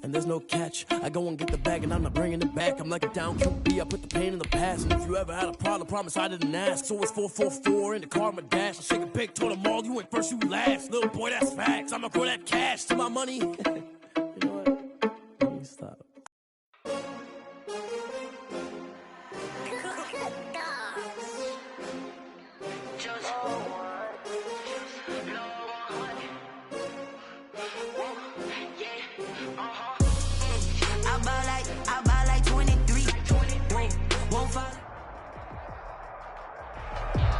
and there's no catch. I go and get the bag and I'm not bringing it back. I'm like a down QB, I put the pain in the past. And if you ever had a problem, promise I didn't ask. So it's 4-4-4 in the car, my dash. I shake a big, told them all, you went first, you last. Little boy, that's facts. I'ma throw that cash to my money. You know what? Let me stop.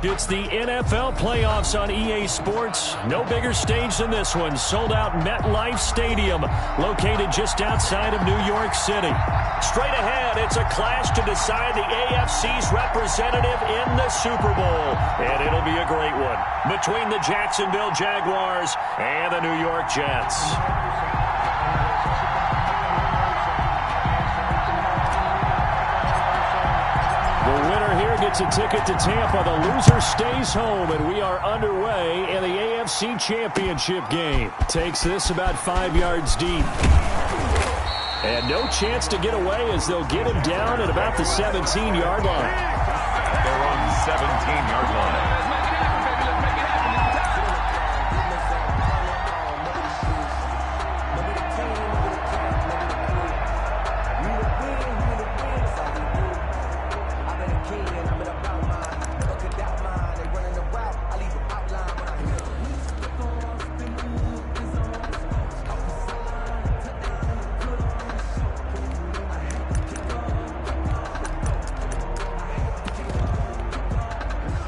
It's the NFL playoffs on EA Sports. No bigger stage than this one. Sold out MetLife Stadium, located just outside of New York City. Straight ahead, it's a clash to decide the AFC's representative in the Super Bowl. And it'll be a great one between the Jacksonville Jaguars and the New York Jets. Gets a ticket to Tampa. The loser stays home, and we are underway in the AFC Championship game. Takes this about 5 yards deep. And no chance to get away as they'll get him down at about the 17-yard line. They're on the 17-yard line.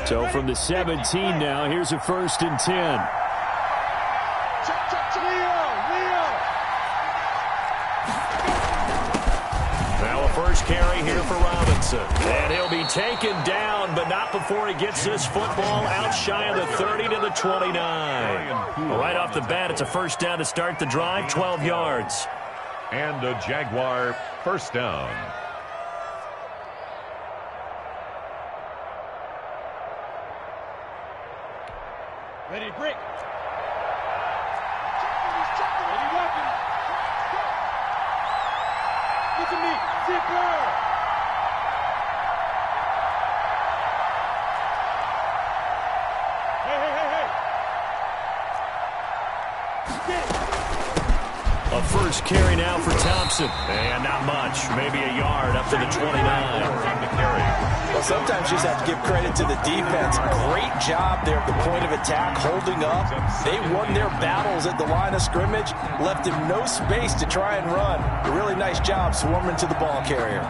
So from the 17 now, here's a 1st and 10. Now a first carry here for Robinson. And he'll be taken down, but not before he gets this football out shy of the 30 to the 29. Right off the bat, it's a first down to start the drive, 12 yards. And a Jaguar first down. Ready, break. Ready, weapon. Look at me. Zipper. A first carry now for Thompson. And not much. Maybe a yard up to the 29. Well, sometimes you just have to give credit to the defense. Great job there at the point of attack, holding up. They won their battles at the line of scrimmage, left him no space to try and run. A really nice job swarming to the ball carrier.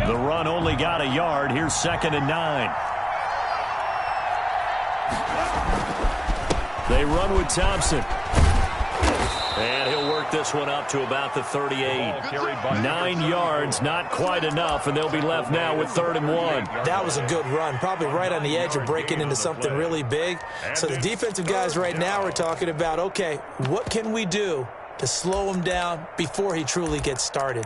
The run only got a yard. Here's 2nd and 9. They run with Thompson. And he'll work this one up to about the 38. 9 yards, not quite enough, and they'll be left now with 3rd and 1. That was a good run, probably right on the edge of breaking into something really big. So the defensive guys right now are talking about, okay, what can we do to slow him down before he truly gets started?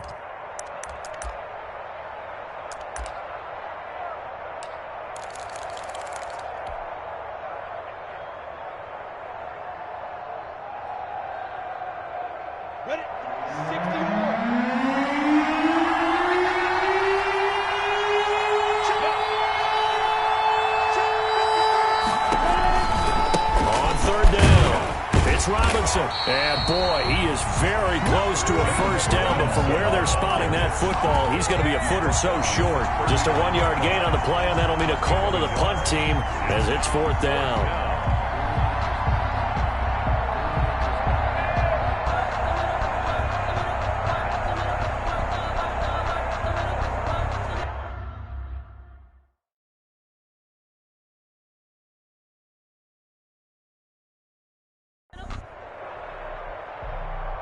Ready? 60 more. On 3rd down, it's Robinson. And boy, he is very close to a first down, but from where they're spotting that football, he's going to be a foot or so short. Just a 1-yard gain on the play, and that'll mean a call to the punt team as it's 4th down.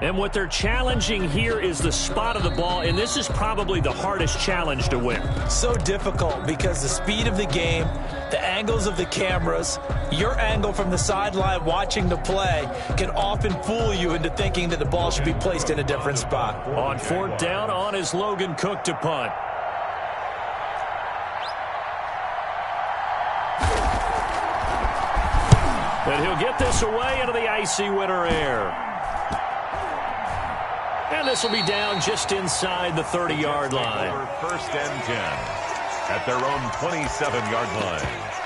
And what they're challenging here is the spot of the ball, and this is probably the hardest challenge to win. So difficult because the speed of the game, The angles of the cameras, your angle from the sideline watching the play can often fool you into thinking that the ball should be placed in a different spot. On 4th down, on is Logan Cook to punt. And he'll get this away into the icy winter air. And this will be down just inside the 30-yard line. 1st and 10 at their own 27-yard line.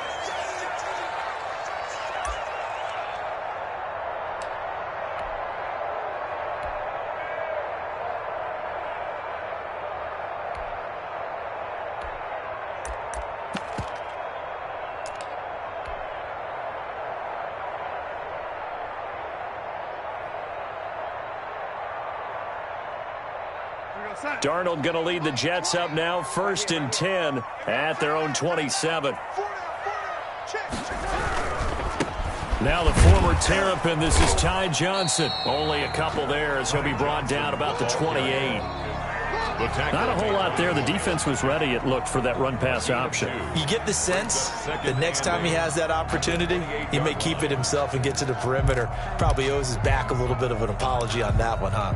Darnold going to lead the Jets up now, 1st and 10 at their own 27. Now the former Terrapin, this is Ty Johnson. Only a couple there as he'll be brought down about the 28. Not a whole lot there. The defense was ready, it looked, for that run-pass option. You get the sense that next time he has that opportunity, he may keep it himself and get to the perimeter. Probably owes his back a little bit of an apology on that one, huh?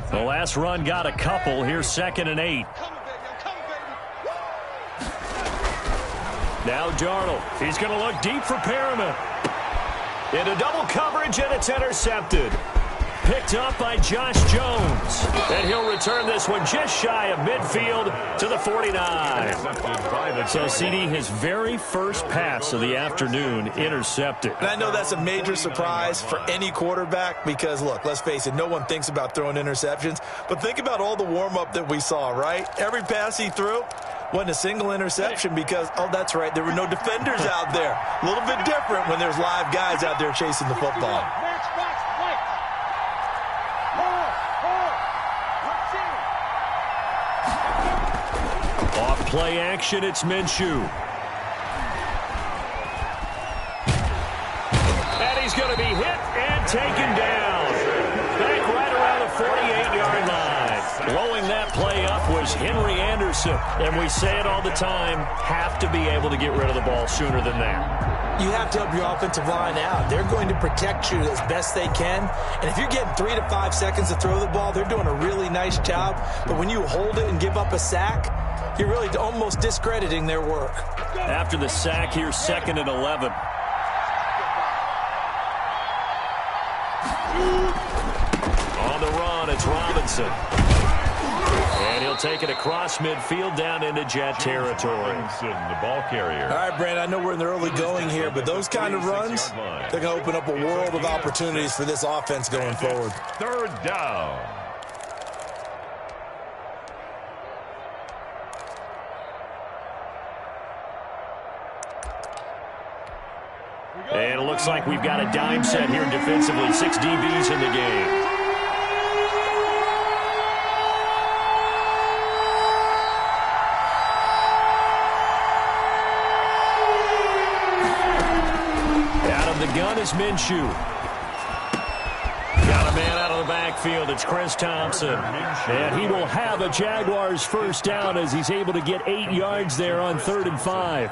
The last run got a couple. Here's 2nd and 8. Now Darnold. He's going to look deep for Perriman. Into double coverage, and it's intercepted. Picked up by Josh Jones. And he'll return this one just shy of midfield to the 49. So, CD, his very first pass of the afternoon intercepted. And I know that's a major surprise for any quarterback because, look, let's face it, no one thinks about throwing interceptions. But think about all the warm-up that we saw, right? Every pass he threw wasn't a single interception because, oh, that's right, there were no defenders out there. A little bit different when there's live guys out there chasing the football. Off play action, it's Minshew. And he's going to be hit and taken down. Back right around the 48-yard line. Blowing that play up was Henry Anderson. And we say it all the time, have to be able to get rid of the ball sooner than that. You have to help your offensive line out. They're going to protect you as best they can. And if you're getting 3 to 5 seconds to throw the ball, they're doing a really nice job. But when you hold it and give up a sack, you're really almost discrediting their work. After the sack, here's 2nd and 11. On the run, it's Robinson. And he'll take it across midfield down into Jet territory. Robinson, the ball carrier. All right, Brandon, I know we're in the early going here, but those kind of runs, they're going to open up a world of opportunities for this offense going forward. 3rd down. And it looks like we've got a dime set here defensively. 6 DBs in the game. Out of the gun is Minshew. Got a man out of the backfield. It's Chris Thompson. And he will have a Jaguars first down as he's able to get 8 yards there on 3rd and 5.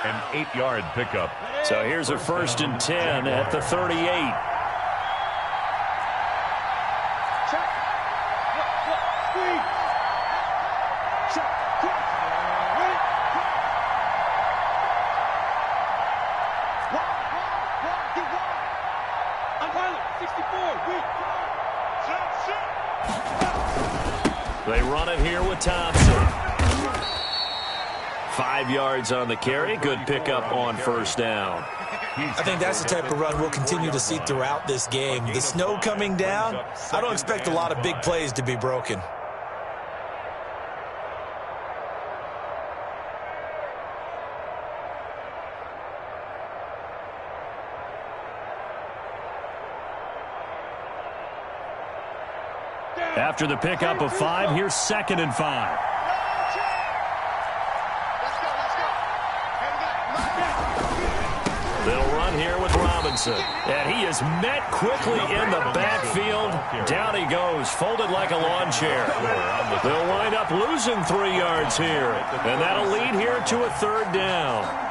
An 8-yard pickup. So here's a 1st and 10 at the 38. They run it here with Thompson. 5 yards on the carry. Good pickup on 1st down. I think that's the type of run we'll continue to see throughout this game. The snow coming down, I don't expect a lot of big plays to be broken. After the pickup of 5, here's 2nd and 5. They'll run here with Robinson. Robinson. And he is met quickly in the backfield. Down he goes, folded like a lawn chair. They'll wind up losing 3 yards here. And that'll lead here to a 3rd down.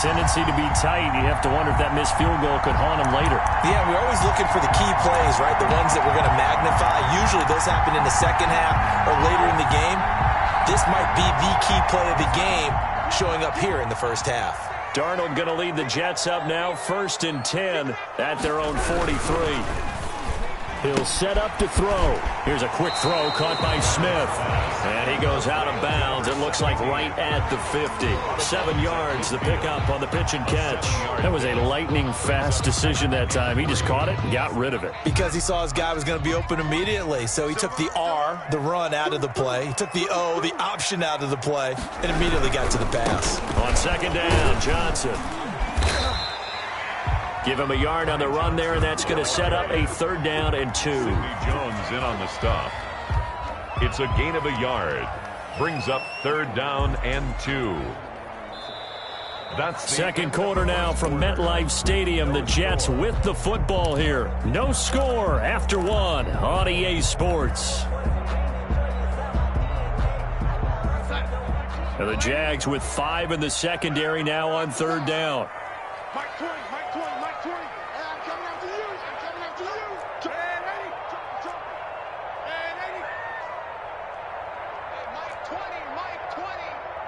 Tendency to be tight. You have to wonder if that missed field goal could haunt him later. Yeah, we're always looking for the key plays, right? The ones that we're going to magnify. Usually those happen in the second half or later in the game. This might be the key play of the game showing up here in the first half. Darnold going to lead the Jets up now, 1st and 10 at their own 43. He'll set up to throw. Here's a quick throw caught by Smith. And he goes out of bounds. It looks like right at the 50. 7 yards, the pickup on the pitch and catch. That was a lightning-fast decision that time. He just caught it and got rid of it. Because he saw his guy was going to be open immediately. So he took the R, the run, out of the play. He took the O, the option, out of the play, and immediately got to the pass. On 2nd down, Johnson. Give him a yard on the run there, and that's going to set up a 3rd down and 2. Jones in on the stop. It's a gain of a yard. Brings up 3rd down and 2. That's second quarter now from MetLife Stadium. The Jets with the football here. No score after 1 on EA Sports. And the Jags with 5 in the secondary now on 3rd down. Mike 20, Mike 20, Mike 20. I'm coming after you. I'm coming after you. And 80. And 80. Hey, Mike 20, Mike 20.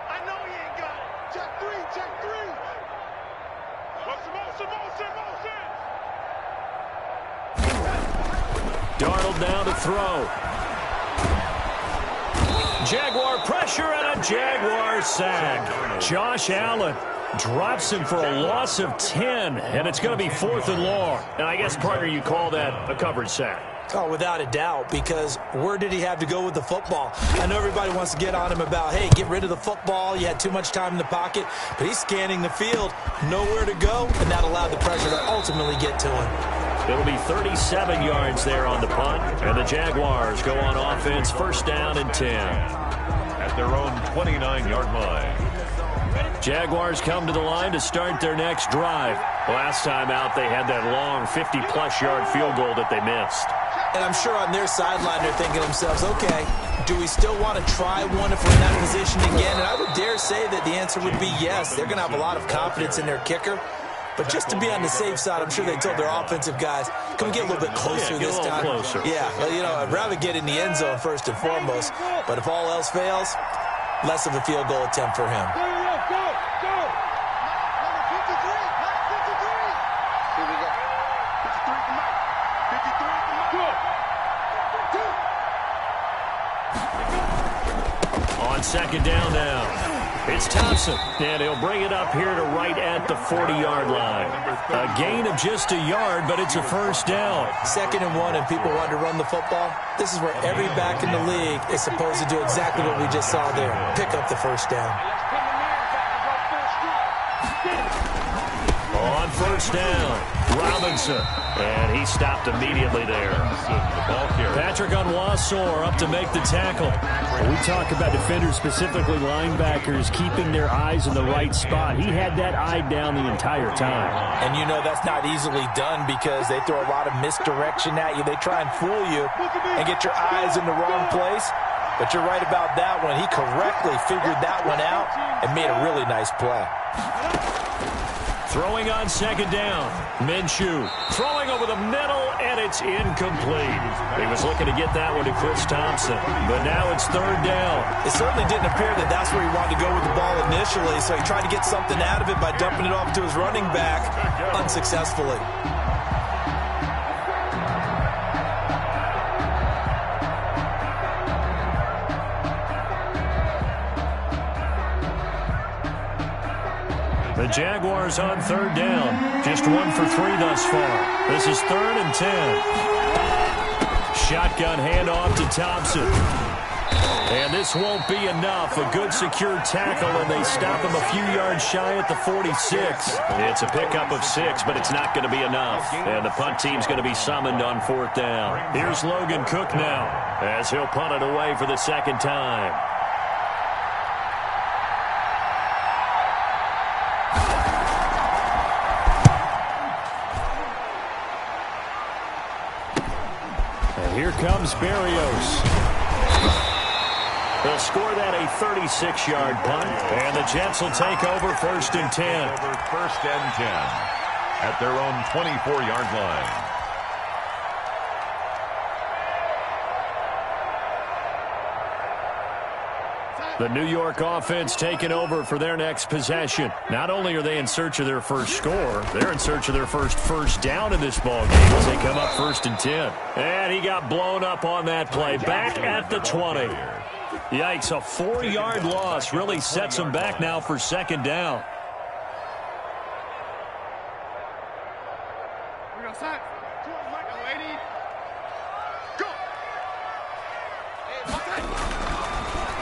I know he ain't got it. Check 3, check 3. Motion. Darnold down to throw. Jaguar pressure and a Jaguar sack. Josh Allen drops him for a loss of 10, and it's going to be 4th and long. And I guess, partner, you call that a coverage sack. Oh, without a doubt, because where did he have to go with the football? I know everybody wants to get on him about, hey, get rid of the football. You had too much time in the pocket. But he's scanning the field, nowhere to go, and that allowed the pressure to ultimately get to him. It'll be 37 yards there on the punt, and the Jaguars go on offense, 1st down and 10. at their own 29-yard line. Jaguars come to the line to start their next drive. Last time out, they had that long 50-plus yard field goal that they missed. And I'm sure on their sideline they're thinking to themselves, okay, do we still want to try one if we're in that position again? And I would dare say that the answer would be yes. They're going to have a lot of confidence in their kicker. But just to be on the safe side, I'm sure they told their offensive guys, can we get a little bit closer this time? Closer. Yeah, well, you know, I'd rather get in the end zone first and foremost. But if all else fails, less of a field goal attempt for him. On second down now. It's Thompson, and he'll bring it up here to right at the 40-yard line. A gain of just a yard, but it's a first down. 2nd and 1, and people want to run the football. This is where every back in the league is supposed to do exactly what we just saw there. Pick up the first down. On first down, Robinson. And he stopped immediately there. Patrick Onwuasor up to make the tackle. We talk about defenders, specifically linebackers, keeping their eyes in the right spot. He had that eye down the entire time. And you know that's not easily done because they throw a lot of misdirection at you. They try and fool you and get your eyes in the wrong place. But you're right about that one. He correctly figured that one out and made a really nice play. Throwing on second down, Minshew throwing over the middle, and it's incomplete. He was looking to get that one to Chris Thompson, but now it's third down. It certainly didn't appear that that's where he wanted to go with the ball initially, so he tried to get something out of it by dumping it off to his running back unsuccessfully. The Jaguars on third down. Just 1 for 3 thus far. This is 3rd and 10. Shotgun handoff to Thompson. And this won't be enough. A good secure tackle, and they stop him a few yards shy at the 46. It's a pickup of 6, but it's not going to be enough. And the punt team's going to be summoned on 4th down. Here's Logan Cook now, as he'll punt it away for the 2nd time. And here comes Berrios. They'll score that a 36-yard punt, and the Jets will take over 1st and 10. Over 1st and 10 at their own 24-yard line. The New York offense taking over for their next possession. Not only are they in search of their first score, they're in search of their first down in this ball game as they come up 1st and 10. And he got blown up on that play. Back at the 20. Yikes, a 4-yard loss really sets them back now for 2nd down.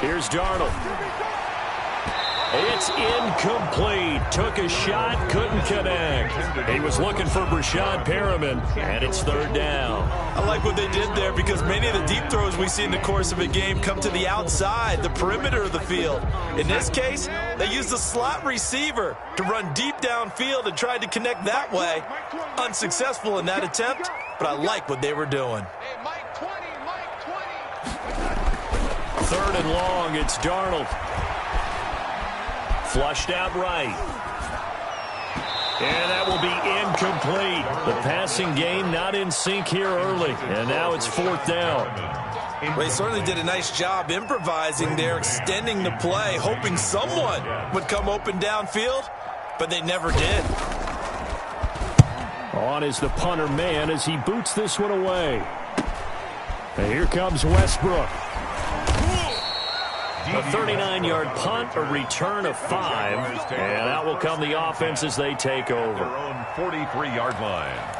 Here's Darnold. It's incomplete. Took a shot, couldn't connect. He was looking for Brashad Perriman, and it's 3rd down. I like what they did there because many of the deep throws we see in the course of a game come to the outside, the perimeter of the field. In this case, they used the slot receiver to run deep downfield and tried to connect that way. Unsuccessful in that attempt, but I like what they were doing. 3rd and long, it's Darnold. Flushed out right. And that will be incomplete. The passing game not in sync here early. And now it's 4th down. Well, they certainly did a nice job improvising there, extending the play, hoping someone would come open downfield, but they never did. On is the punter man as he boots this one away. And here comes Westbrook. A 39-yard punt, a return of 5, and out will come the offense as they take over. Their own 43-yard line.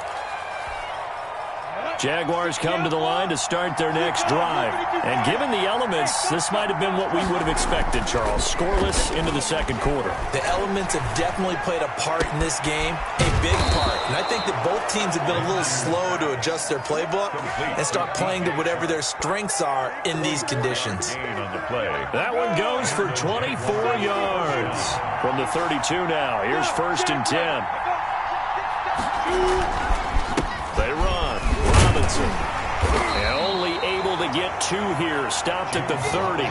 Jaguars come to the line to start their next drive. And given the elements, this might have been what we would have expected, Charles. Scoreless into the 2nd quarter. The elements have definitely played a part in this game, a big part. And I think that both teams have been a little slow to adjust their playbook and start playing to whatever their strengths are in these conditions. That one goes for 24 yards. From the 32 now, here's 1st and 10. They run. And only able to get 2 here. Stopped at the 30.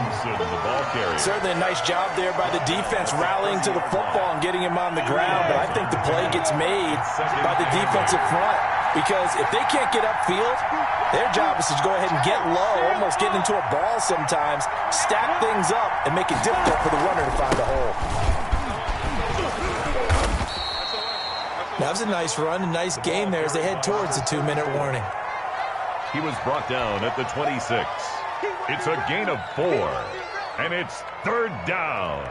Certainly a nice job there by the defense rallying to the football and getting him on the ground. But I think the play gets made by the defensive front. Because if they can't get upfield, their job is to go ahead and get low, almost get into a ball sometimes, stack things up, and make it difficult for the runner to find a hole. That was a nice run, a nice game there as they head towards the 2-minute warning. He was brought down at the 26. It's a gain of 4, and it's 3rd down.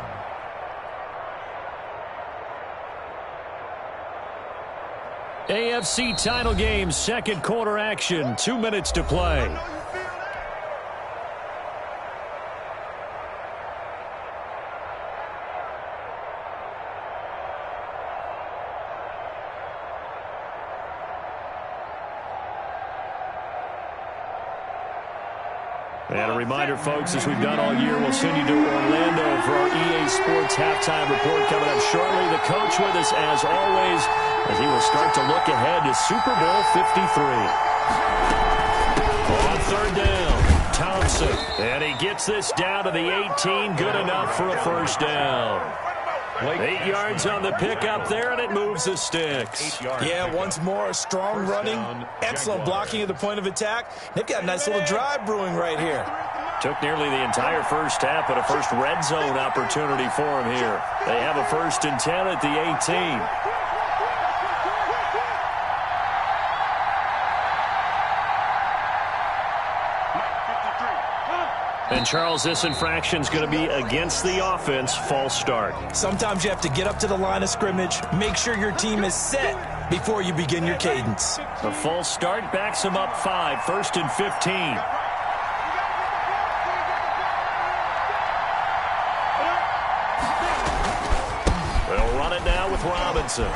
AFC title game, 2nd quarter action, 2 minutes to play. And a reminder, folks, as we've done all year, we'll send you to Orlando for our EA Sports halftime report coming up shortly. The coach with us, as always, as he will start to look ahead to Super Bowl 53. On 3rd down, Thompson. And he gets this down to the 18. Good enough for a 1st down. 8 yards on the pickup there, and it moves the sticks. Yeah, once more, strong running, excellent blocking at the point of attack. They've got a nice little drive brewing right here. Took nearly the entire first half, but a first red zone opportunity for him here. They have a 1st and 10 at the 18. And, Charles, this infraction is going to be against the offense, false start. Sometimes you have to get up to the line of scrimmage, make sure your team is set before you begin your cadence. The false start backs him up 5, 1st and 15. on it now with Robinson.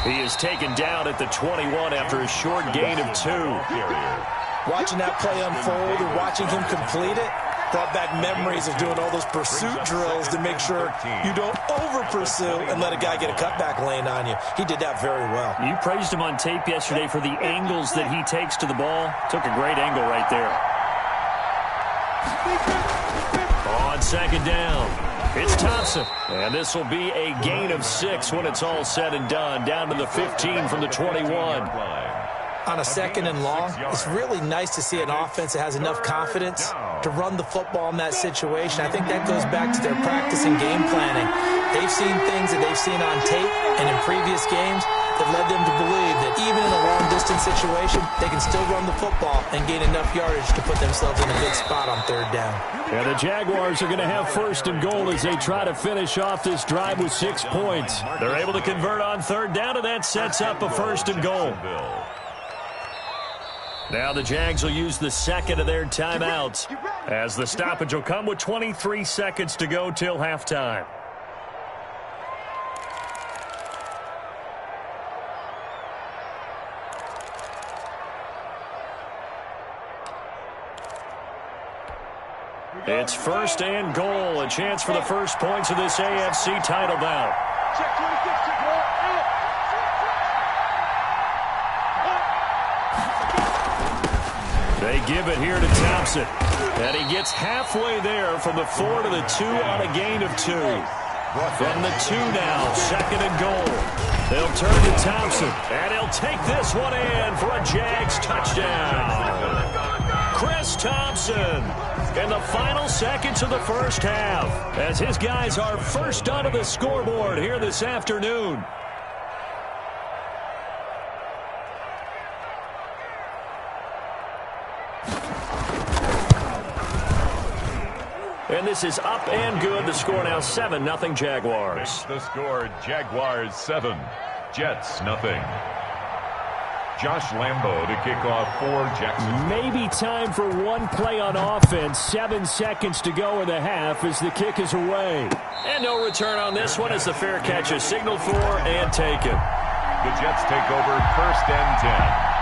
He is taken down at the 21 after a short gain of 2. Watching that play unfold and watching him complete it brought back memories of doing all those pursuit drills to make sure you don't over-pursue and let a guy get a cutback lane on you. He did that very well. You praised him on tape yesterday for the angles that he takes to the ball. Took a great angle right there. On second down, it's Thompson. And this will be a gain of 6 when it's all said and done. Down to the 15 from the 21. On a second and long, it's really nice to see an offense that has enough confidence to run the football in that situation. I think that goes back to their practice and game planning. They've seen things that they've seen on tape and in previous games that led them to believe that even in a long-distance situation, they can still run the football and gain enough yardage to put themselves in a good spot on third down. And the Jaguars are going to have first and goal as they try to finish off this drive with 6 points. They're able to convert on third down, and that sets up a first and goal. Now the Jags will use the second of their timeouts as the stoppage will come with 23 seconds to go till halftime. It's first and goal, a chance for the first points of this AFC title bout. Check 26, check out. They give it here to Thompson. And he gets halfway there from the 4 to the 2 on a gain of 2. From the 2 now, second and goal. They'll turn to Thompson. And he'll take this one in for a Jags touchdown. Chris Thompson in the final seconds of the first half as his guys are first onto the scoreboard here this afternoon. And this is up and good. The score now 7-0 Jaguars. The score, Jaguars 7, Jets 0. Josh Lambo to kick off for Jackson. Maybe time for one play on offense. 7 seconds to go in the half as the kick is away. And no return on this one as the fair catch is signaled for and taken. The Jets take over first and 10.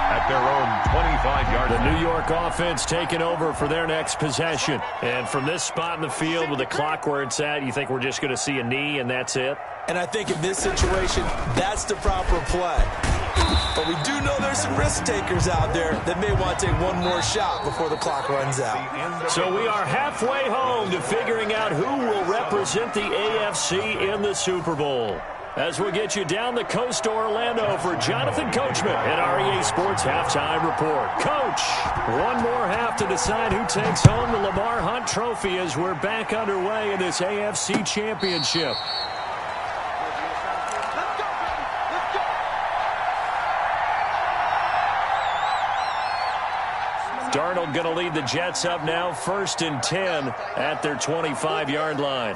At their own 25-yard line. The New York offense taking over for their next possession. And from this spot in the field with the clock where it's at, you think we're just going to see a knee and that's it? And I think in this situation, that's the proper play. But we do know there's some risk takers out there that may want to take one more shot before the clock runs out. So we are halfway home to figuring out who will represent the AFC in the Super Bowl. As we get you down the coast to Orlando for Jonathan Coachman at our EA Sports Halftime Report. Coach, one more half to decide who takes home the Lamar Hunt Trophy as we're back underway in this AFC Championship. Darnold going to lead the Jets up now, first and 10 at their 25-yard line.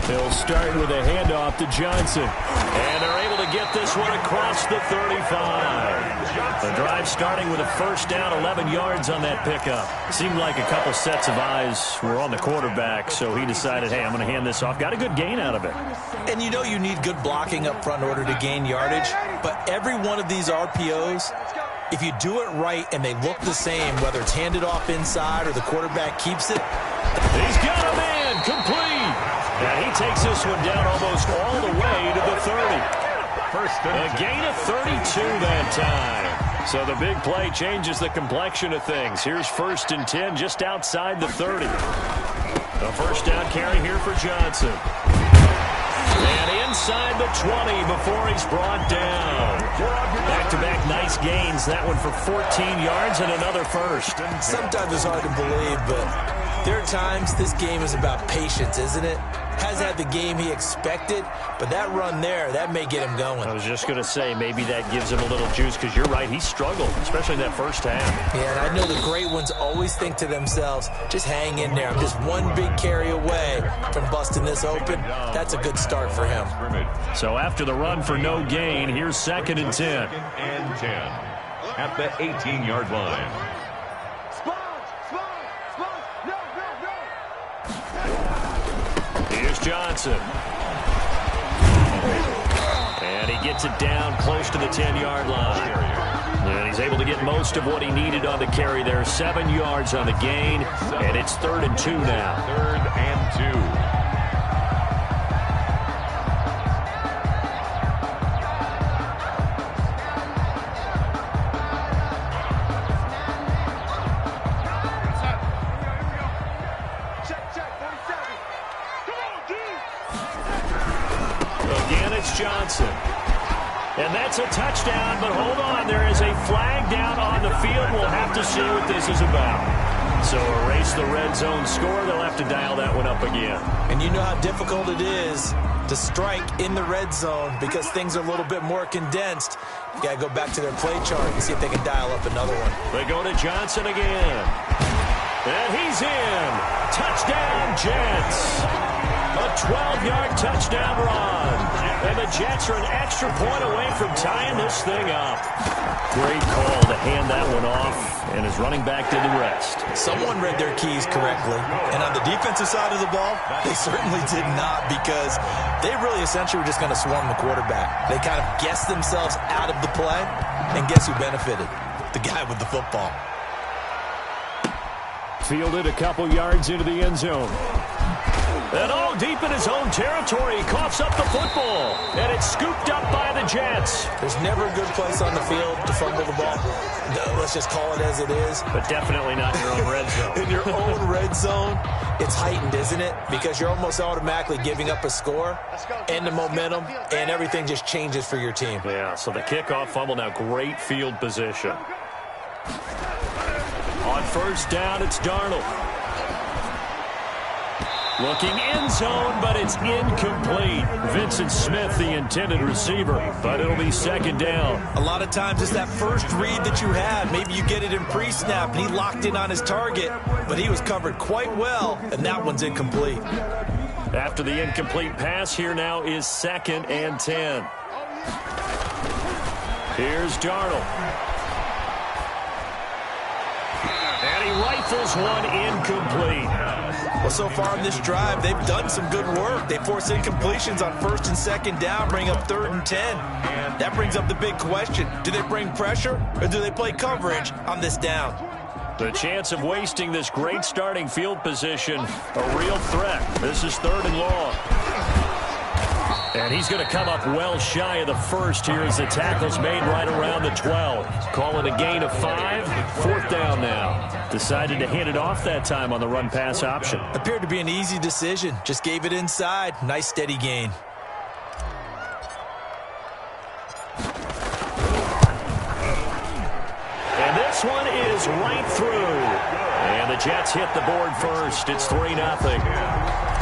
They'll start with a handoff to Johnson. And they're able to get this one across the 35. The drive starting with a first down, 11 yards on that pickup. Seemed like a couple sets of eyes were on the quarterback, so he decided, hey, I'm going to hand this off. Got a good gain out of it. And you know you need good blocking up front in order to gain yardage, but every one of these RPOs, if you do it right and they look the same, whether it's handed off inside or the quarterback keeps it. He's got a man complete. And he takes this one down almost all the way to the 30. A gain of 32 that time. So the big play changes the complexion of things. Here's first and 10 just outside the 30. A first down carry here for Johnson. And inside the 20 before he's brought down. Back-to-back nice gains. That one for 14 yards and another first. Sometimes it's hard to believe, but there are times this game is about patience, isn't it? Has had the game he expected, but that run there, that may get him going. I was just going to say, maybe that gives him a little juice, because you're right, he struggled, especially in that first half. Yeah, and I know the great ones always think to themselves, just hang in there. I'm just one big carry away from busting this open. That's a good start for him. So after the run for no gain, here's second and 10. Second and 10 at the 18-yard line. Johnson. And he gets it down close to the 10-yard line. And he's able to get most of what he needed on the carry there. 7 yards on the gain. And it's 3rd and 2 now. 3rd and 2. Johnson. And that's a touchdown, but hold on. There is a flag down on the field. We'll have to see what this is about. So erase the red zone score. They'll have to dial that one up again. And you know how difficult it is to strike in the red zone because things are a little bit more condensed. You got to go back to their play chart and see if they can dial up another one. They go to Johnson again. And he's in. Touchdown, Jets. A 12-yard touchdown run. And the Jets are an extra point away from tying this thing up. Great call to hand that one off, and his running back did the rest. Someone read their keys correctly. And on the defensive side of the ball, they certainly did not because they really essentially were just going to swarm the quarterback. They kind of guessed themselves out of the play, and guess who benefited? The guy with the football. Fielded a couple yards into the end zone. And all deep in his own territory, he coughs up the football. And it's scooped up by the Jets. There's never a good place on the field to fumble the ball. No, let's just call it as it is. But definitely not in your own red zone. In your own red zone, it's heightened, isn't it? Because you're almost automatically giving up a score and the momentum, and everything just changes for your team. Yeah, so the kickoff fumble, now great field position. On first down, it's Darnold. Looking end zone, but it's incomplete. Vincent Smith, the intended receiver, but it'll be second down. A lot of times it's that first read that you had. Maybe you get it in pre-snap, and he locked in on his target, but he was covered quite well, and that one's incomplete. After the incomplete pass, here now is 2nd and 10. Here's Darnold. And he rifles one incomplete. Well, so far in this drive, they've done some good work. They force incompletions on 1st and 2nd down, bring up 3rd and 10. That brings up the big question. Do they bring pressure, or do they play coverage on this down? The chance of wasting this great starting field position, a real threat. This is 3rd and long. And he's going to come up well shy of the first here as the tackle's made right around the 12. Call it a gain of 5. 4th down now. Decided to hand it off that time on the run-pass option. Appeared to be an easy decision. Just gave it inside. Nice steady gain. And this one is right through. And the Jets hit the board first. It's 3-0.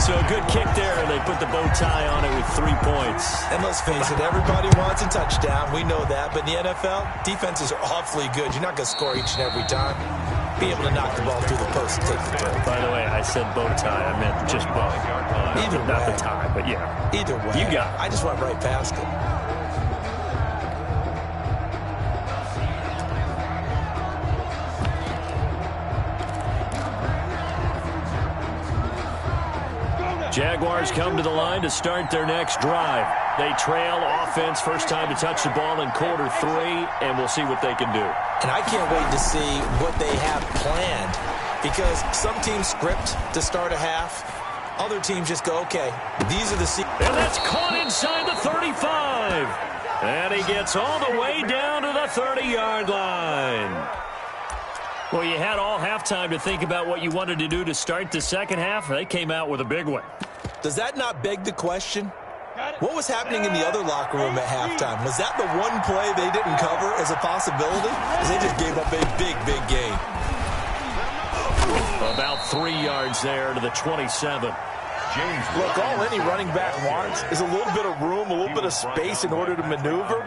So a good kick there, and they put the bow tie on it with 3 points. And let's face it, everybody wants a touchdown. We know that. But in the NFL, defenses are awfully good. You're not going to score each and every time. Be able to knock the ball through the post and take the throw. By the way, I said bow tie. I meant just bow. Either way. Not the tie, but yeah. Either way. You got it. I just went right past it. Jaguars come to the line to start their next drive. They trail offense, first time to touch the ball in Q3, and we'll see what they can do. And I can't wait to see what they have planned, because some teams script to start a half. Other teams just go, okay, these are the... And that's caught inside the 35. And he gets all the way down to the 30-yard line. Well, you had all halftime to think about what you wanted to do to start the second half. They came out with a big one. Does that not beg the question? What was happening in the other locker room at halftime? Was that the one play they didn't cover as a possibility? Because they just gave up a big, big gain. About 3 yards there to the 27. Look, all any running back wants is a little bit of room, a little bit of space in order to maneuver.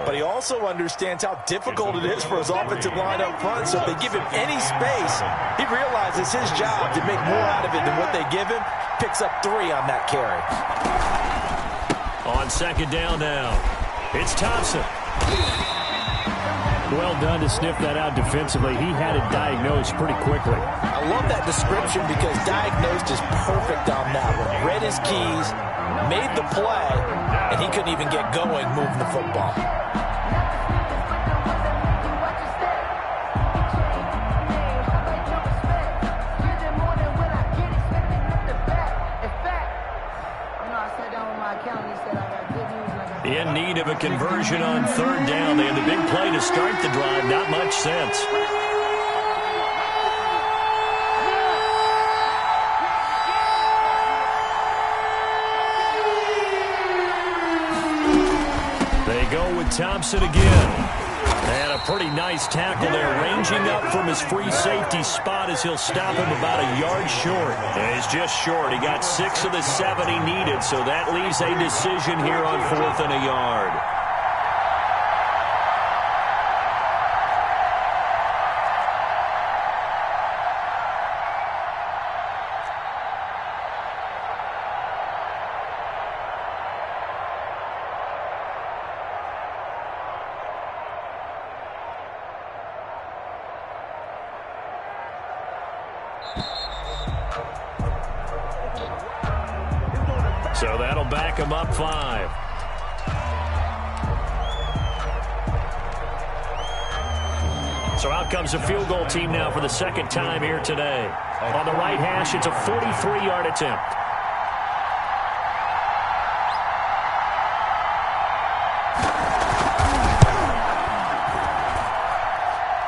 But he also understands how difficult it is for his offensive line up front. So if they give him any space, he realizes his job to make more out of it than what they give him. Picks up 3 on that carry. On second down now, it's Thompson. Well done to sniff that out defensively. He had it diagnosed pretty quickly. I love that description because diagnosed is perfect on that one. Read his keys, made the play, and he couldn't even get going moving the football. In need of a conversion on third down. They had the big play to start the drive. Not much sense. They go with Thompson again. And a pretty nice tackle there, ranging up from his free safety spot as he'll stop him about a yard short. And he's just short. He got 6 of the 7 he needed, so that leaves a decision here on 4th and a yard. So that'll back him up 5. So out comes a field goal team now for the second time here today. On the right hash, it's a 43-yard attempt.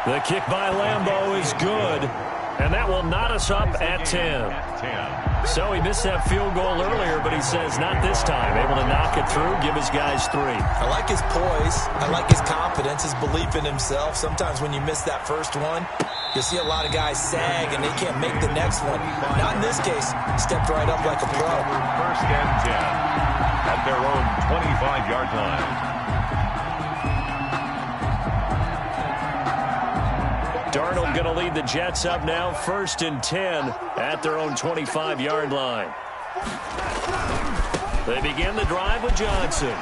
The kick by Lambeau is good, and that will knot us up at 10. So he missed that field goal earlier, but he says not this time. Able to knock it through, give his guys 3. I like his poise. I like his confidence, his belief in himself. Sometimes when you miss that first one, you see a lot of guys sag and they can't make the next one. Not in this case. Stepped right up like a pro. 1st and 10 at their own 25-yard line. Darnold going to lead the Jets up now, 1st and 10 at their own 25-yard line. They begin the drive with Johnson.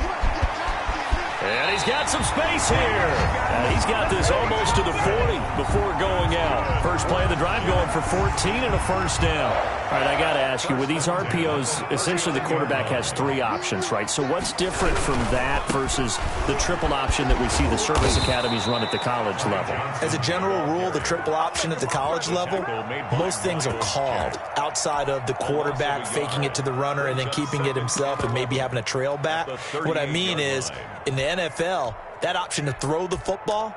And he's got some space here. And he's got this almost to the 40 before going out. First play of the drive going for 14 and a 1st down. All right, I got to ask you, with these RPOs, essentially the quarterback has 3 options, right? So what's different from that versus the triple option that we see the service academies run at the college level? As a general rule, the triple option at the college level, most things are called outside of the quarterback faking it to the runner and then keeping it himself and maybe having a trail back. What I mean is, in the NFL, that option to throw the football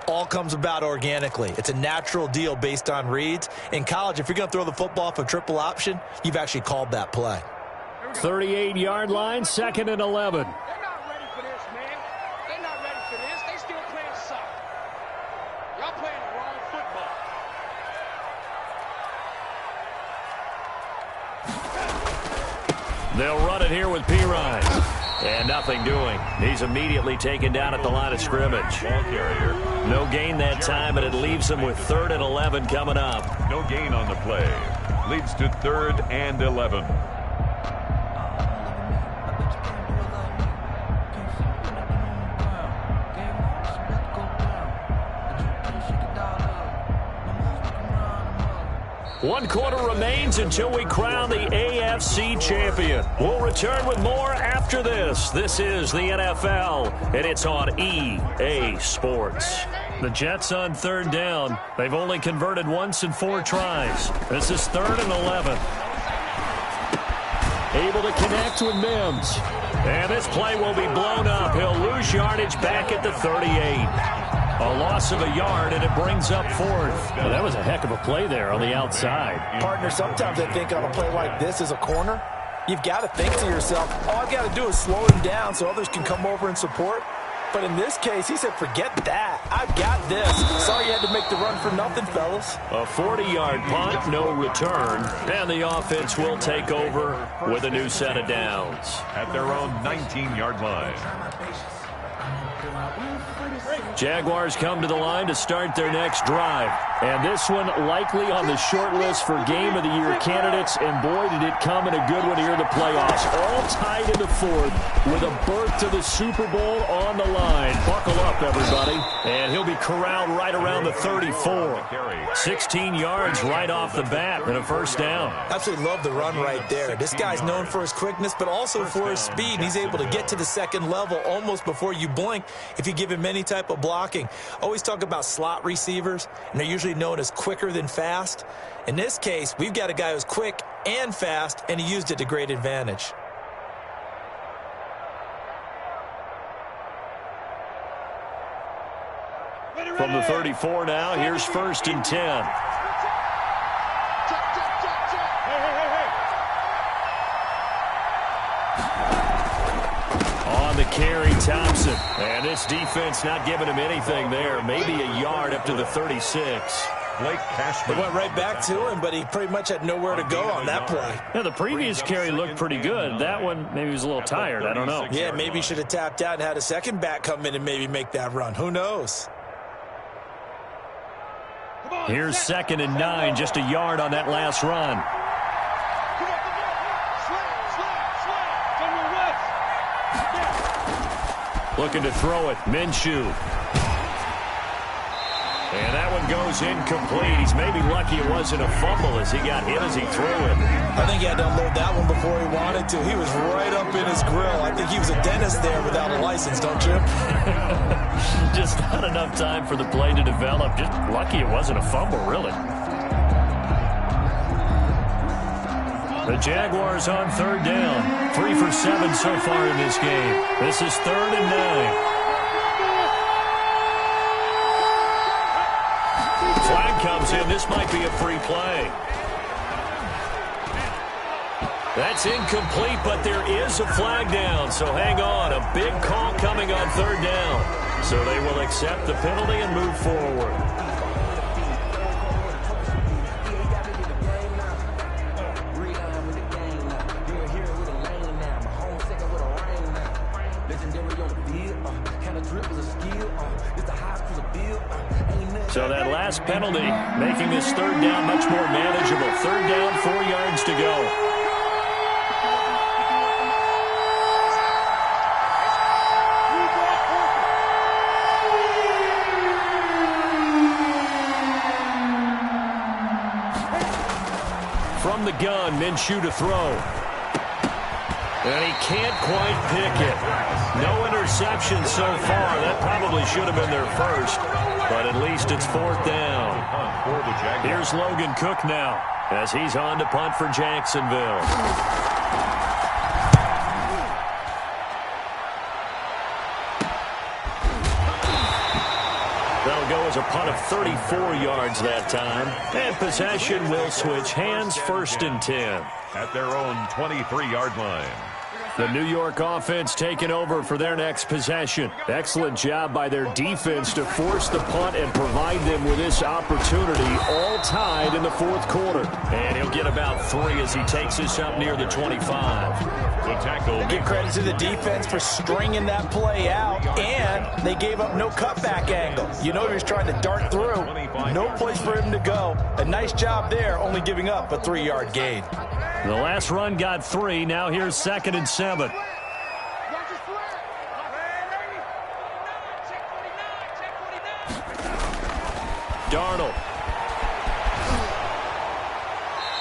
all comes about organically. It's a natural deal based on reads. In college, if you're going to throw the football for triple option, you've actually called that play. 38-yard line, 2nd and 11. They're not ready for this, man. They're not ready for this. They still playing soccer. Y'all playing the wrong football. They'll run it here with Pirine. And nothing doing. He's immediately taken down at the line of scrimmage. No gain that time, and it leaves him with 3rd and 11 coming up. No gain on the play. Leads to 3rd and 11. One quarter remains until we crown the AFC champion. We'll return with more after this. This is the NFL, and it's on EA Sports. The Jets on 3rd down. They've only converted once in 4 tries. This is 3rd and 11. Able to connect with Mims. And this play will be blown up. He'll lose yardage back at the 38. A loss of a yard, and it brings up 4th. Well, that was a heck of a play there on the outside. Partner, sometimes I think on a play like this as a corner, you've got to think to yourself, all I've got to do is slow him down so others can come over and support. But in this case, he said, forget that. I've got this. Sorry you had to make the run for nothing, fellas. A 40-yard punt, no return. And the offense will take over with a new set of downs. At their own 19-yard line. Jaguars come to the line to start their next drive. And this one likely on the short list for Game of the Year candidates. And boy, did it come in a good one here in the playoffs. All tied in the fourth with a berth to the Super Bowl on the line. Buckle up, everybody. And he'll be corralled right around the 34. 16 yards right off the bat and a first down. Absolutely love the run right there. This guy's known for his quickness, but also for his speed. And he's able to get to the second level almost before you blink if you give him any type of blocking. Always talk about slot receivers, and they're usually known as quicker than fast. In this case, we've got a guy who's quick and fast, and he used it to great advantage. From the 34 now, here's 1st and 10. On the carry, Thompson. And this defense not giving him anything there. Maybe a yard up to the 36. They went right back to him, but he pretty much had nowhere to go on that play. Yeah, the previous carry looked pretty good. That one, maybe he was a little tired. I don't know. Yeah, maybe he should have tapped out and had a second back come in and maybe make that run. Who knows? Here's 2nd and 9, just a yard on that last run. Looking to throw it, Minshew. And that one goes incomplete. He's maybe lucky it wasn't a fumble as he got hit as he threw it. I think he had to unload that one before he wanted to. He was right up in his grill. I think he was a dentist there without a license, don't you? Just not enough time for the play to develop. Just lucky it wasn't a fumble, really. The Jaguars on 3rd down. 3 for 7 so far in this game. This is 3rd and 9. Flag comes in. This might be a free play. That's incomplete, but there is a flag down. So hang on. A big call coming on 3rd down. So they will accept the penalty and move forward. So that last penalty making this 3rd down much more manageable. 3rd down, 4 yards to go. From the gun, Minshew to throw. And he can't quite pick it. No interception so far. That probably should have been their first. But at least it's 4th down. Here's Logan Cook now as he's on to punt for Jacksonville. That'll go as a punt of 34 yards that time. And possession will switch hands, 1st and 10. At their own 23-yard line. The New York offense taking over for their next possession. Excellent job by their defense to force the punt and provide them with this opportunity, all tied in the 4th quarter. And he'll get about 3 as he takes this up near the 25. The tackle. Give credit to the defense for stringing that play out, and they gave up no cutback angle. You know he was trying to dart through. No place for him to go. A nice job there, only giving up a 3-yard gain. The last run got 3. Now here's 2nd and 7. Darnold.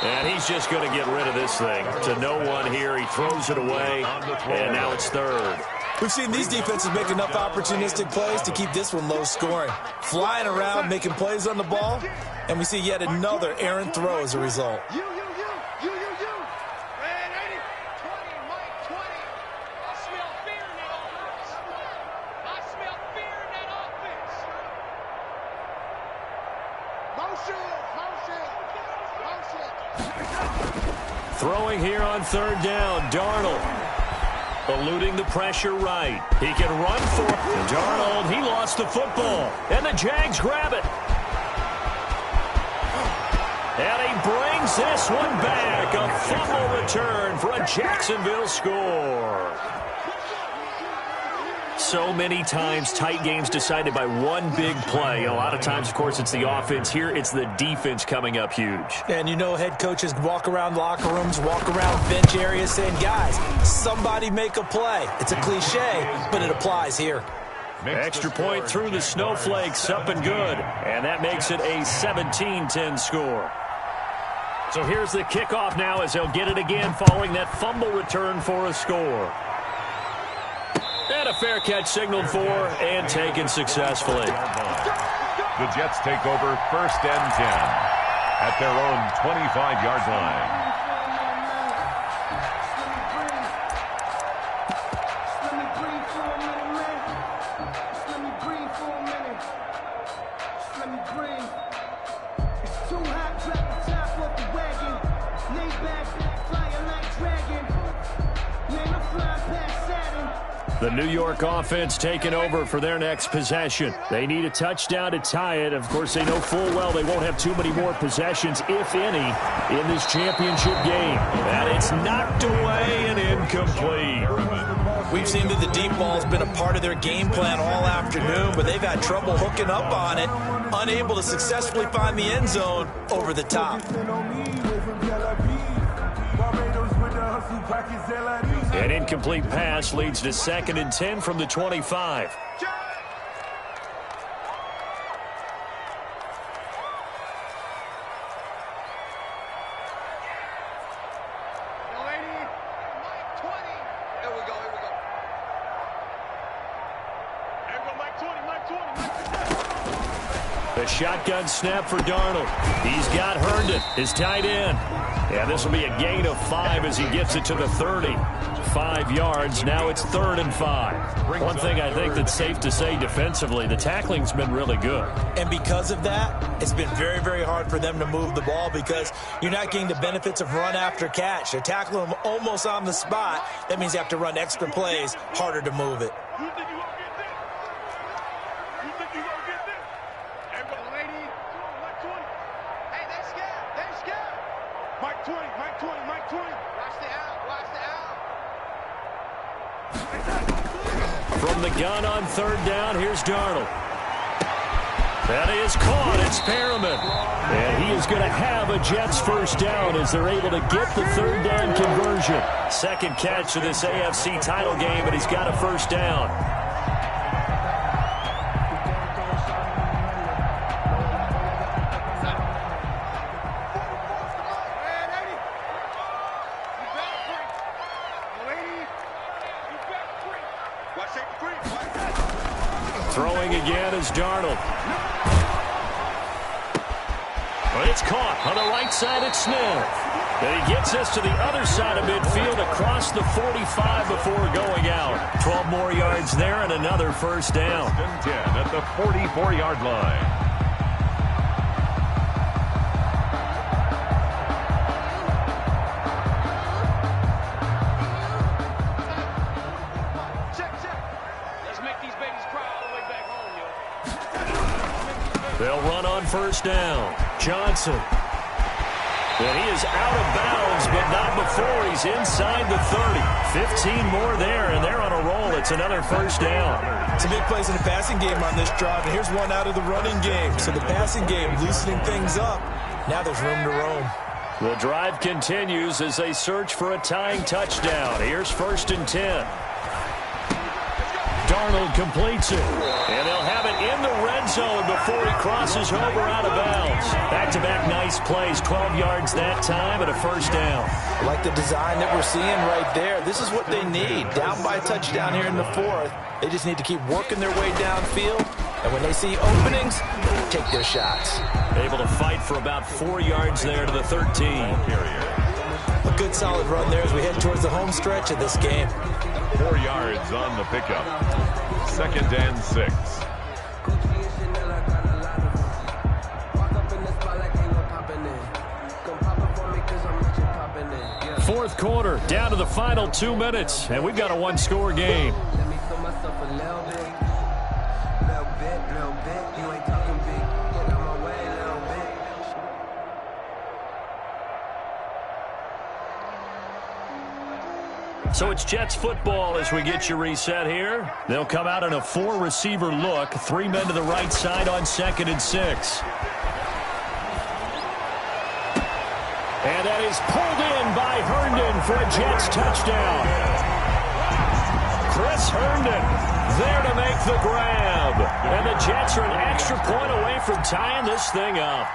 And he's just going to get rid of this thing. To no one here. He throws it away, and now it's 3rd. We've seen these defenses make enough opportunistic plays to keep this one low scoring. Flying around, making plays on the ball, and we see yet another errant throw as a result. Throwing here on 3rd down, Darnold. Eluding the pressure right. He can run for it. And Darnold, he lost the football. And the Jags grab it. And he brings this one back. A fumble return for a Jacksonville score. so many times tight games decided by one big play. A lot of times, of course, it's the offense. Here, it's the defense coming up huge. And you know head coaches walk around locker rooms, walk around bench areas saying, guys, somebody make a play. It's a cliche, but it applies here. Extra point through the snowflakes, up and good. And that makes it a 17-10 score. So here's the kickoff now as they'll get it again following that fumble return for a score. And a fair catch signaled for and taken successfully. The Jets take over 1st and 10 at their own 25-yard line. The New York offense taking over for their next possession. They need a touchdown to tie it. Of course, they know full well they won't have too many more possessions, if any, in this championship game. And it's knocked away and incomplete. We've seen that the deep ball's been a part of their game plan all afternoon, but they've had trouble hooking up on it, unable to successfully find the end zone over the top. An incomplete pass leads to 2nd and 10 from the 25. The shotgun snap for Darnold. He's got Herndon, his tight end. And this will be a gain of 5 as he gets it to the 30. 5 yards. Now it's 3rd and 5. One thing I think that's safe to say defensively, the tackling's been really good. And because of that, it's been very, very hard for them to move the ball because you're not getting the benefits of run after catch. They're tackling them almost on the spot. That means you have to run extra plays, harder to move it. From the gun on 3rd down, here's Darnold. That is caught. It's Perriman. And he is going to have a Jets first down as they're able to get the 3rd down conversion. 2nd catch of this AFC title game, and he's got a first down. Throwing again is Darnold. But it's caught on the right side at Smith. And he gets us to the other side of midfield across the 45 before going out. 12 more yards there and another first down. 10 at the 44-yard line. They'll run on first down. Johnson. And he is out of bounds, but not before he's inside the 30. 15 more there, and they're on a roll. It's another first down. Some big plays in the passing game on this drive, and here's one out of the running game. So the passing game loosening things up. Now there's room to roam. The drive continues as they search for a tying touchdown. Here's 1st and 10. Darnold completes it. And they'll have it in the red zone before he crosses over out of bounds. Back-to-back nice plays. 12 yards that time and a first down. I like the design that we're seeing right there. This is what they need. Down by a touchdown here in the 4th. They just need to keep working their way downfield. And when they see openings, take their shots. Able to fight for about 4 yards there to the 13. A good solid run there as we head towards the home stretch of this game. 4 yards on the pickup. 2nd and 6. Fourth quarter, down to the final 2 minutes, and we've got a one-score game. So it's Jets football as we get you reset here. They'll come out in a 4-receiver look. 3 men to the right side on 2nd and 6. And that is pulled in by Herndon for a Jets touchdown. Chris Herndon there to make the grab. And the Jets are an extra point away from tying this thing up.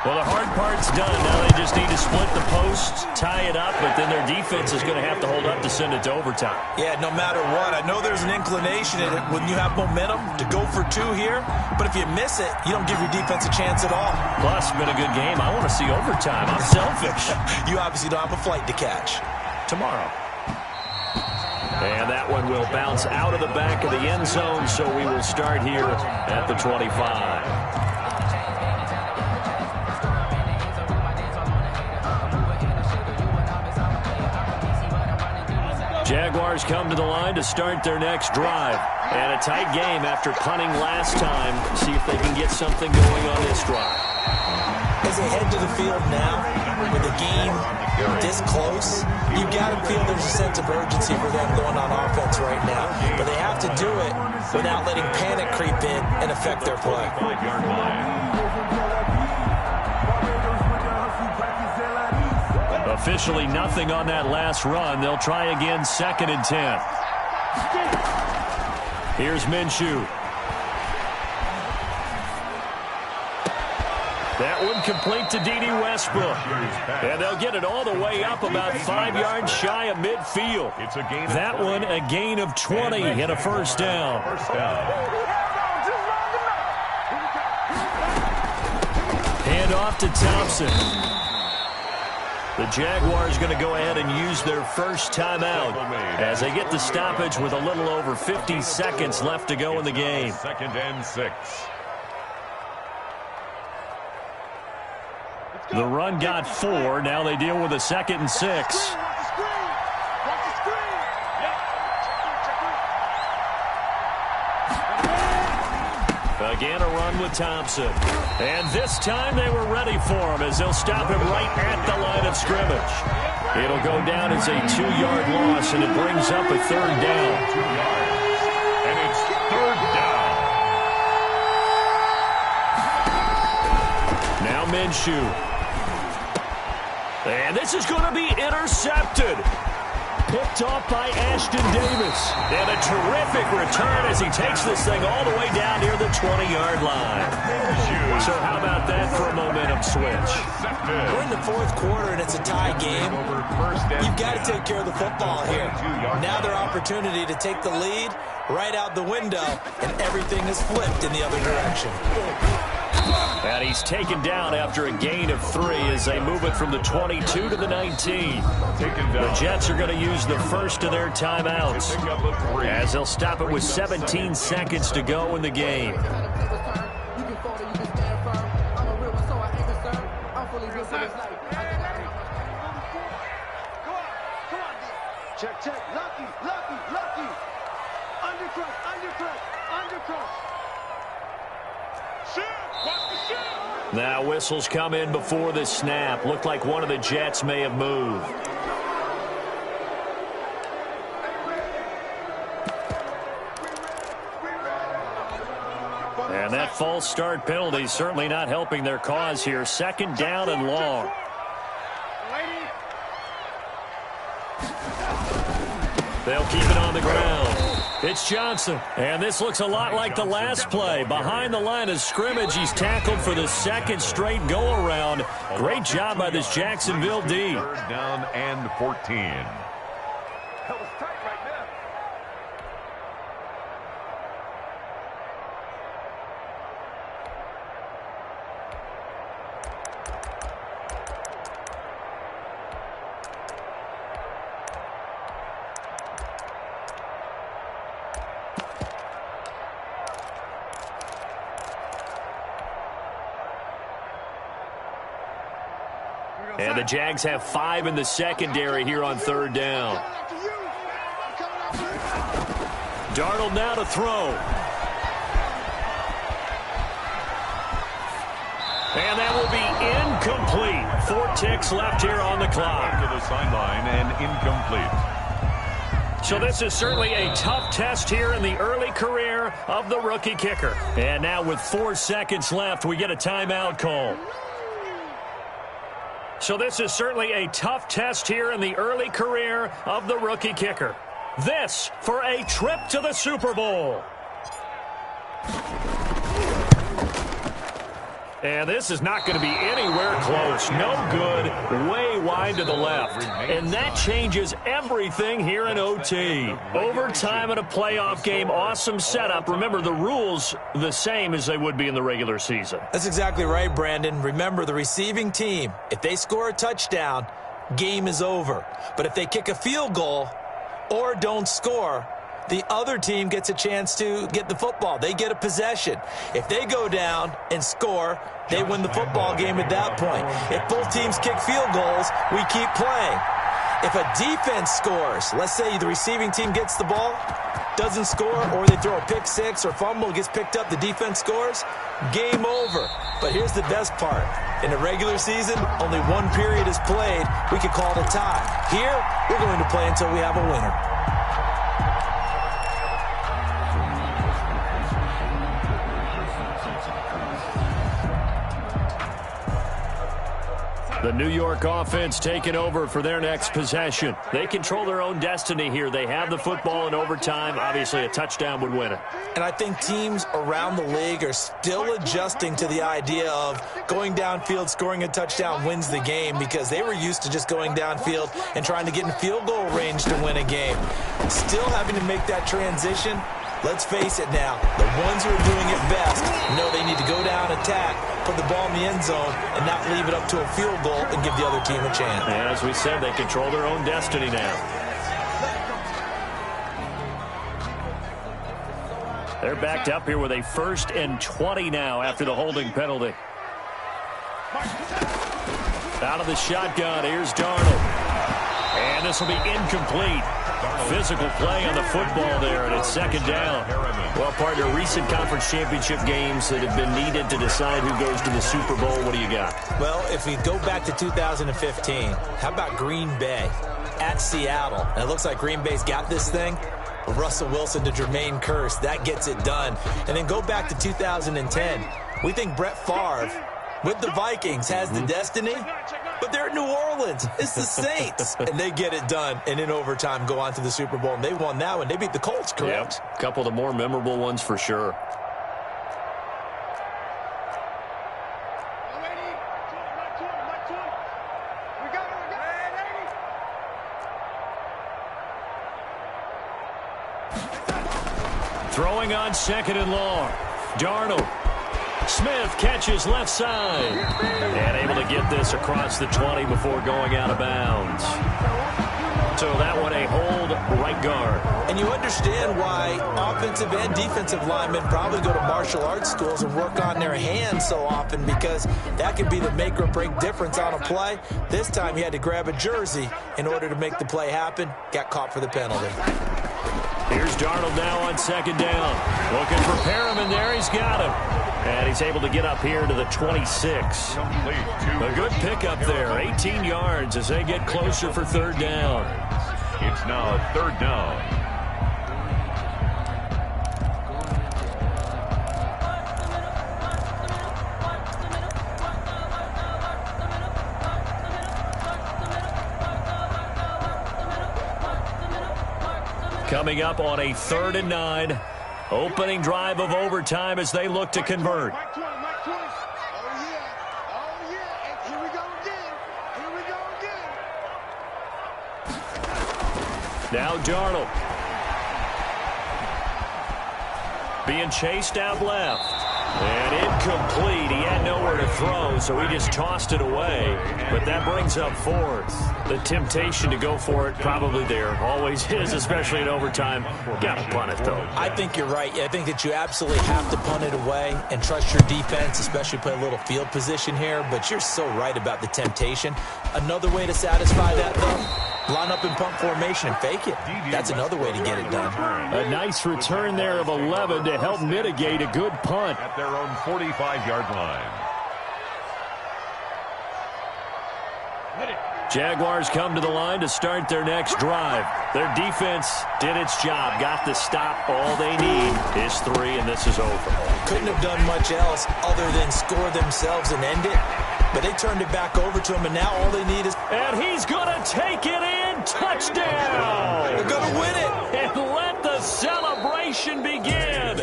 Well, the hard part's done. Now they just need to split the posts, tie it up, but then their defense is going to have to hold up to send it to overtime. Yeah, no matter what. I know there's an inclination in it when you have momentum to go for 2 here, but if you miss it, you don't give your defense a chance at all. Plus, it's been a good game. I want to see overtime. I'm selfish. You obviously don't have a flight to catch. Tomorrow. And that one will bounce out of the back of the end zone, so we will start here at the 25. Jaguars come to the line to start their next drive. And a tight game after punting last time. See if they can get something going on this drive. As they head to the field now, with the game this close, you got to feel there's a sense of urgency for them going on offense right now. But they have to do it without letting panic creep in and affect their play. Officially nothing on that last run. They'll try again 2nd and 10. Here's Minshew. That one complete to D.D. Westbrook. And they'll get it all the way up about 5 yards shy of midfield. That one a gain of 20 and a first down. Hand off to Thompson. The Jaguars going to go ahead and use their first timeout as they get the stoppage with a little over 50 seconds left to go in the game. 2nd and 6. The run got 4. Now they deal with a 2nd and 6. Again, a run with Thompson. And this time they were ready for him as they'll stop him right at the line of scrimmage. It'll go down as a 2-yard loss, and it brings up a 3rd down. 2 yards. And it's 3rd down. Now Minshew. And this is going to be intercepted. Picked off by Ashton Davis. And a terrific return as he takes this thing all the way down near the 20-yard line. So how about that for a momentum switch? We're in the 4th quarter and it's a tie game. You've got to take care of the football here. Now their opportunity to take the lead right out the window, and everything is flipped in the other direction. And he's taken down after a gain of 3 as they move it from the 22 to the 19. The Jets are going to use the first of their timeouts as they'll stop it with 17 seconds to go in the game. Check, check. Lucky. Undercross. Now whistles come in before the snap. Looked like one of the Jets may have moved. And that false start penalty certainly not helping their cause here. 2nd down and long. They'll keep it on the ground. It's Johnson, and this looks a lot like the last play. Behind the line of scrimmage, he's tackled for the 2nd straight go-around. Great job by this Jacksonville D. 3rd down and 14. And the Jags have 5 in the secondary here on 3rd down. Darnold now to throw. And that will be incomplete. 4 ticks left here on the clock. To the sideline and incomplete. So this is certainly a tough test here in the early career of the rookie kicker. And now with 4 seconds left, we get a timeout call. So this is certainly a tough test here in the early career of the rookie kicker. This for a trip to the Super Bowl. And this is not going to be anywhere close. No good. Way wide to the left. And that changes everything here in OT. Overtime in a playoff game. Awesome setup. Remember, the rules the same as they would be in the regular season. That's exactly right, Brandon. Remember, the receiving team, if they score a touchdown, game is over. But if they kick a field goal or don't score, the other team gets a chance to get the football. They get a possession. If they go down and score, they win the football game at that point. If both teams kick field goals, we keep playing. If a defense scores, let's say the receiving team gets the ball, doesn't score, or they throw a pick six or fumble, gets picked up, the defense scores, game over. But here's the best part. In the regular season, only one period is played. We could call it a tie. Here, we're going to play until we have a winner. The New York offense taking over for their next possession. They control their own destiny here. They have the football in overtime. Obviously, a touchdown would win it. And I think teams around the league are still adjusting to the idea of going downfield, scoring a touchdown wins the game, because they were used to just going downfield and trying to get in field goal range to win a game. Still having to make that transition. Let's face it now, the ones who are doing it best know they need to go down, attack, put the ball in the end zone, and not leave it up to a field goal and give the other team a chance. And as we said, they control their own destiny now. They're backed up here with a 1st and 20 now after the holding penalty. Out of the shotgun, here's Darnold. And this will be incomplete. Physical play on the football there, and it's 2nd down. Well, partner, recent conference championship games that have been needed to decide who goes to the Super Bowl. What do you got? Well, if we go back to 2015, how about Green Bay at Seattle? And it looks like Green Bay's got this thing. Russell Wilson to Jermaine Kearse, that gets it done. And then go back to 2010. We think Brett Favre with the Vikings has the destiny, but they're at New Orleans. It's the Saints. And they get it done, and in overtime go on to the Super Bowl. And they won that one. They beat the Colts, correct? Yep. A couple of the more memorable ones for sure. Throwing on 2nd and long. Darnold. Smith catches left side. And able to get this across the 20 before going out of bounds. So that one a hold right guard. And you understand why offensive and defensive linemen probably go to martial arts schools and work on their hands so often, because that could be the make or break difference on a play. This time he had to grab a jersey in order to make the play happen. Got caught for the penalty. Here's Darnold now on 2nd down. Looking for Perriman there. He's got him. And he's able to get up here to the 26. A good pickup there. 18 yards as they get closer for 3rd down. It's now 3rd down. Coming up on a 3rd and 9. Opening drive of overtime as they look to convert. Now Darnold. Being chased out left. And incomplete. He had nowhere to throw, so he just tossed it away. But that brings up 4th. The temptation to go for it probably there. Always is, especially in overtime. Got to punt it, though. I think you're right. I think that you absolutely have to punt it away and trust your defense, especially play a little field position here. But you're so right about the temptation. Another way to satisfy that, though, line up in punt formation and fake it. That's another way to get it done. A nice return there of 11 to help mitigate a good punt. At their own 45-yard line. Jaguars come to the line to start their next drive. Their defense did its job, got the stop. All they need is 3, and this is over. Couldn't have done much else other than score themselves and end it. But they turned it back over to him, and now all they need is... And he's going to take it in. Touchdown! They're going to win it! And let the celebration begin.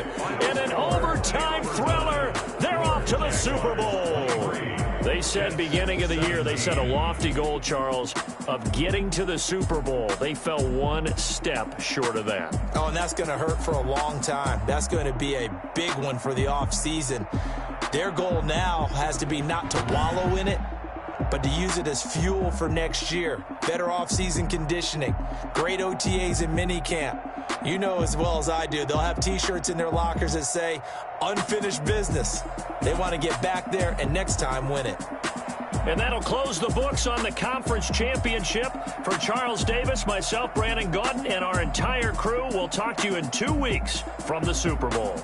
In an overtime thriller, they're off to the Super Bowl. They said beginning of the year, they set a lofty goal, Charles, of getting to the Super Bowl. They fell one step short of that. Oh, and that's going to hurt for a long time. That's going to be a big one for the offseason. Their goal now has to be not to wallow in it, but to use it as fuel for next year. Better offseason conditioning, great OTAs and minicamp. You know as well as I do, they'll have T-shirts in their lockers that say, unfinished business. They want to get back there and next time win it. And that'll close the books on the conference championship. For Charles Davis, myself, Brandon Gaudin, and our entire crew, we'll talk to you in 2 weeks from the Super Bowl.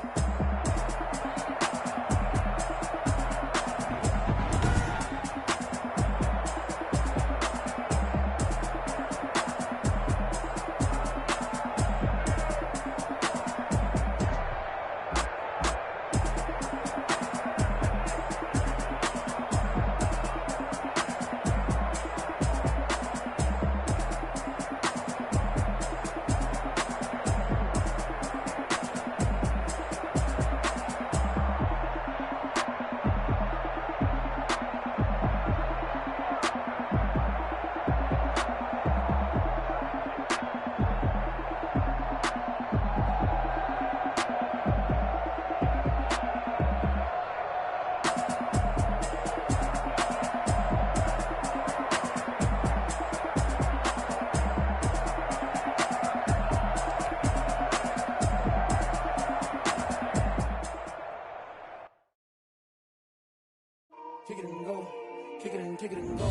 Kick it and go. Kick it and go.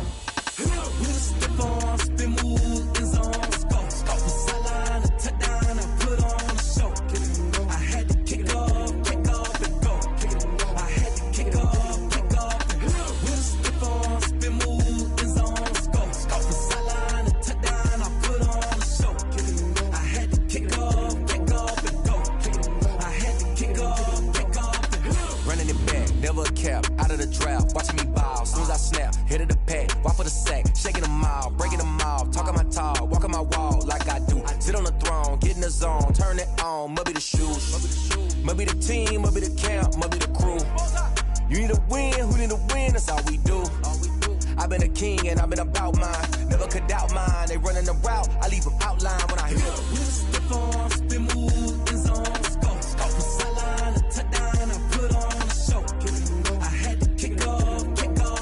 Step on, spin, move, in zone, go. Sideline, a touchdown, I put on a show. Kick it and go. I had to kick off and go. Kick it and go. I had to kick off and go. Step on, spin, move, in zone, go. Sideline, a touchdown, I put on a show. Kick it and go. I had to kick off and go. Kick it and go. I had to kick off and go. Running it back, never a cap, out of the draft, watching me ball. Soon as I snap, hit of the pack, walk for the sack, shaking them all, breaking them off, talking my talk, walking my wall like I do. Sit on the throne, get in the zone, turn it on, must be the shoes, must be the team, must be the camp, must be the crew. You need a win, who need a win, that's all we do. I've been a king and I've been about mine, never could doubt mine. They running the route, I leave them outline when I hit them. Step on, spin, move, in zone, go. Sideline, a touchdown, I put on a show. Kick it and go. I had to kick off and go.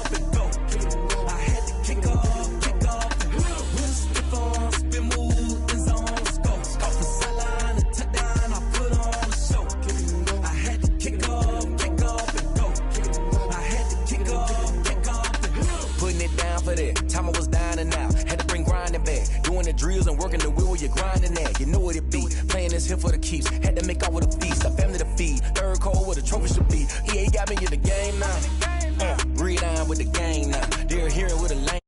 Kick it and go. I had to kick off and go. Step on, spin, move, in zone, go. Sideline, a touchdown, I put on a show. Kick it and go. I had to kick off and go. Kick it and go. I had to kick off and go. Putting it down for that, time I was down and out, had to bring grinding back, doing the drills and working the wheel where you're grinding at, you know what it be, playing this here for the keeps, had to make out with a feast, a family to feed, third cold where the trophy should be, EA got me in the game now, read on with the game now, they're hearing with a lane.